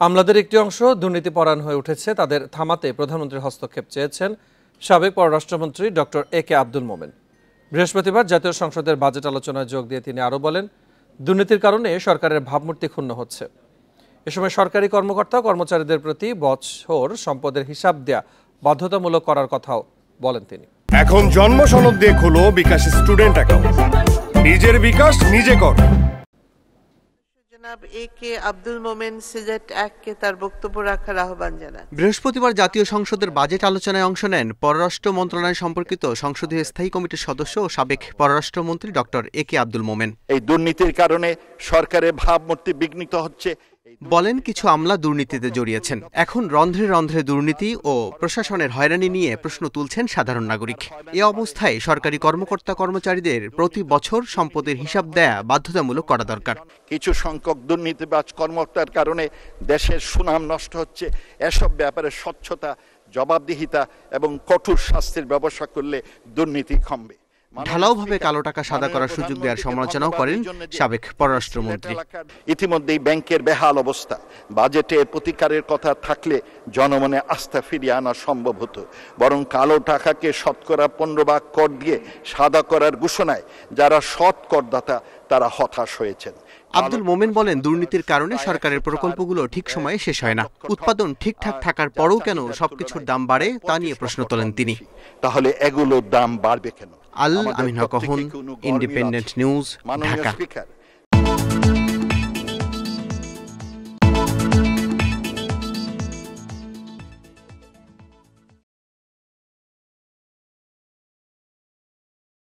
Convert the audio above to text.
আমলাদের একটি অংশ দুর্নীতিপরায়ণ হয়ে উঠেছে, তাদের থামাতে প্রধানমন্ত্রীর হস্তক্ষেপ চেয়েছেন সাবেক পররাষ্ট্রমন্ত্রী ডক্টর এ.কে আব্দুল মোমেন। বৃহস্পতিবার জাতীয় সংসদের বাজেট আলোচনায় যোগ দিয়ে তিনি আরও বলেন, দুর্নীতির কারণে সরকারের ভাবমূর্তি ক্ষুণ্ণ হচ্ছে। এ সময় সরকারি কর্মকর্তা কর্মচারীদের প্রতি বছর সম্পদের হিসাব দেয়া বাধ্যতামূলক করার কথাও বলেন তিনি। এখন জন্ম সনদ দিয়ে খোলো বিকাশ স্টুডেন্ট অ্যাকাউন্ট, নিজের বিকাশ নিজে কর। জনাব এ.কে আব্দুল মোমেন সিলেট 1-কে তার বক্তব্য রাখার আহ্বান জানান। বৃহস্পতিবার জাতীয় সংসদের বাজেট আলোচনায় অংশ নেন পররাষ্ট্র মন্ত্রণালয় সম্পর্কিত সংসদীয় স্থায়ী কমিটির সদস্য ও সাবেক পররাষ্ট্রমন্ত্রী ডক্টর এ.কে আব্দুল মোমেন। এই দুর্নীতির কারণে সরকারের ভাবমূর্তি বিঘ্নিত হচ্ছে। বলেন, কিছু আমলা দুর্নীতিতে জড়িয়েছেন। এখন রন্ধ্রে রন্ধ্রে দুর্নীতি ও প্রশাসনের হয়রানি নিয়ে প্রশ্ন তুলছেন সাধারণ নাগরিক। এ অবস্থায় সরকারি কর্মকর্তা কর্মচারীদের প্রতি বছর সম্পদের হিসাব দেয়া বাধ্যতামূলক করা দরকার। কিছু সংখ্যক দুর্নীতিবাজ কর্মকর্তার কারণে দেশের সুনাম নষ্ট হচ্ছে। এসব ব্যাপারে স্বচ্ছতা, জবাবদিহিতা এবং কঠোর শাস্তির ব্যবস্থা করলে দুর্নীতি কমবে। ঢালাওভাবে কালো টাকা সাদা করার সুযোগ দেওয়ার সমালোচনাও করেন সাবেক পররাষ্ট্রমন্ত্রী। ইতিমধ্যেই ব্যাংকের বেহাল অবস্থা, বাজেটের প্রতিকারের কথা থাকলে জনমনে আস্থা ফিরিয়ে আনা সম্ভব হতো। বরং কালো টাকাকে শতকরা 15% কর দিয়ে সাদা করার ঘোষণায় যারা সৎ করদাতা তারা হতাশ হয়েছেন। আব্দুল মোমেন বলেন, দুর্নীতির কারণে সরকারের প্রকল্পগুলো ঠিক সময়ে শেষ হয় না। উৎপাদন ঠিকঠাক থাকার পরও কেন সবকিছুর দাম বাড়ে তা নিয়ে প্রশ্ন তোলেন তিনি। তাহলে এগুলোর দাম বাড়বে কেন? আল আমিন হক, ইন্ডিপেন্ডেন্ট নিউজ, ঢাকা।